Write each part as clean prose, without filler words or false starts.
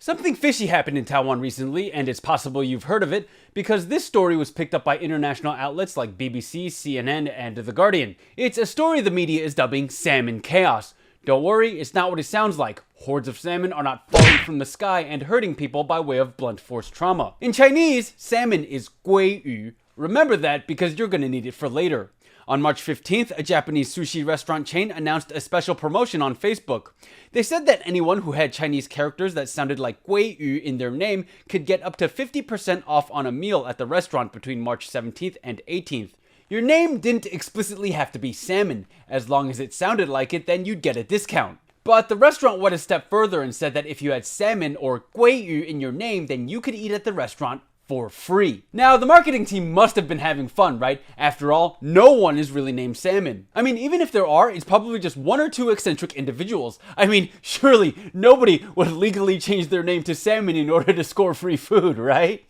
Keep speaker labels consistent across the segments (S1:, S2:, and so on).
S1: Something fishy happened in Taiwan recently, and it's possible you've heard of it, because this story was picked up by international outlets like BBC, CNN, and The Guardian. It's a story the media is dubbing Salmon Chaos. Don't worry, it's not what it sounds like. Hordes of salmon are not falling from the sky and hurting people by way of blunt force trauma. In Chinese, salmon is 鲑鱼. Remember that because you're gonna need it for later. On March 15th, a Japanese sushi restaurant chain announced a special promotion on Facebook. They said that anyone who had Chinese characters that sounded like 鲑鱼in their name could get up to 50% off on a meal at the restaurant between March 17th and 18th. Your name didn't explicitly have to be salmon. As long as it sounded like it, then you'd get a discount. But the restaurant went a step further and said that if you had salmon or 鲑鱼in your name, then you could eat at the restaurant for free. Now, the marketing team must have been having fun, right? After all, no one is really named Salmon. I mean, even if there are, it's probably just one or two eccentric individuals. I mean, surely nobody would legally change their name to Salmon in order to score free food, right?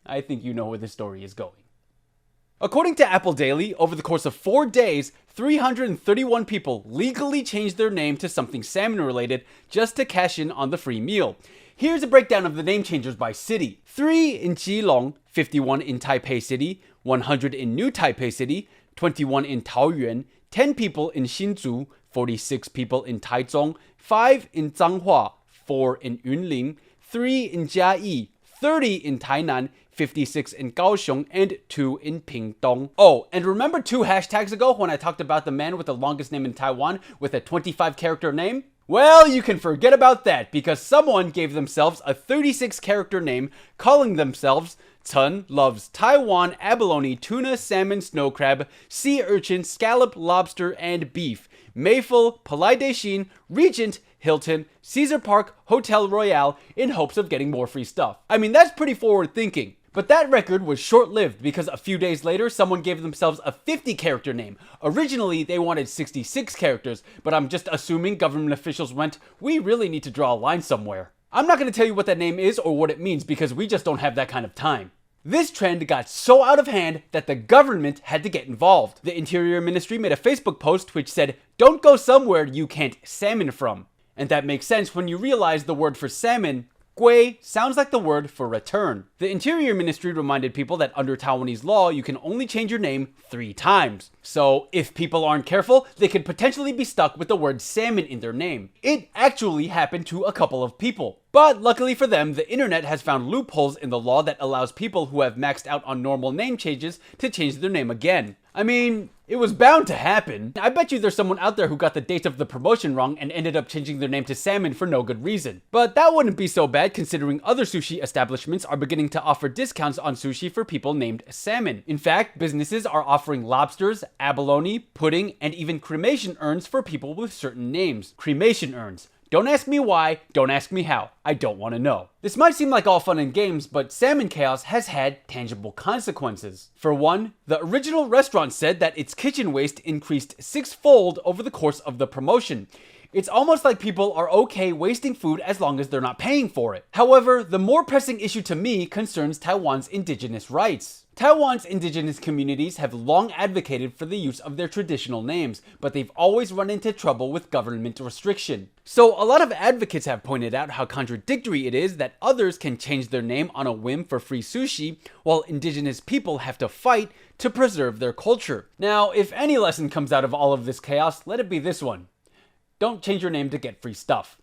S1: I think you know where the story is going. According to Apple Daily, over the course of 4 days, 331 people legally changed their name to something salmon related just to cash in on the free meal. Here's a breakdown of the name changers by city. 3 in Keelung, 51 in Taipei City, 100 in New Taipei City, 21 in Taoyuan, 10 people in Hsinchu, 46 people in Taichung, 5 in Changhua, 4 in Yunlin, 3 in Jiayi, 30 in Tainan, 56 in Kaohsiung, and 2 in Pingtung. Oh, and remember 2 hashtags ago when I talked about the man with the longest name in Taiwan with a 25-character name? Well, you can forget about that because someone gave themselves a 36-character name calling themselves Chen loves Taiwan abalone, tuna, salmon, snow crab, sea urchin, scallop, lobster, and beef. Mayful, Palais des Chines, Regent, Hilton, Caesar Park, Hotel Royale in hopes of getting more free stuff. I mean, that's pretty forward thinking. But that record was short-lived because a few days later, someone gave themselves a 50-character name. Originally, they wanted 66 characters, but I'm just assuming government officials went, we really need to draw a line somewhere. I'm not going to tell you what that name is or what it means because we just don't have that kind of time. This trend got so out of hand that the government had to get involved. The Interior Ministry made a Facebook post which said, don't go somewhere you can't salmon from. And that makes sense when you realize the word for salmon, Gui, sounds like the word for return. The Interior Ministry reminded people that under Taiwanese law, you can only change your name 3 times. So if people aren't careful, they could potentially be stuck with the word salmon in their name. It actually happened to a couple of people. But luckily for them, the internet has found loopholes in the law that allows people who have maxed out on normal name changes to change their name again. I mean, it was bound to happen. I bet you there's someone out there who got the date of the promotion wrong and ended up changing their name to Salmon for no good reason. But that wouldn't be so bad considering other sushi establishments are beginning to offer discounts on sushi for people named Salmon. In fact, businesses are offering lobsters, abalone, pudding, and even cremation urns for people with certain names. Cremation urns. Don't ask me why, don't ask me how. I don't want to know. This might seem like all fun and games, but Salmon Chaos has had tangible consequences. For one, the original restaurant said that its kitchen waste increased 6-fold over the course of the promotion. It's almost like people are okay wasting food as long as they're not paying for it. However, the more pressing issue to me concerns Taiwan's indigenous rights. Taiwan's indigenous communities have long advocated for the use of their traditional names, but they've always run into trouble with government restriction. So a lot of advocates have pointed out how contradictory it is that others can change their name on a whim for free sushi, while indigenous people have to fight to preserve their culture. Now, if any lesson comes out of all of this chaos, let it be this one. Don't change your name to get free stuff.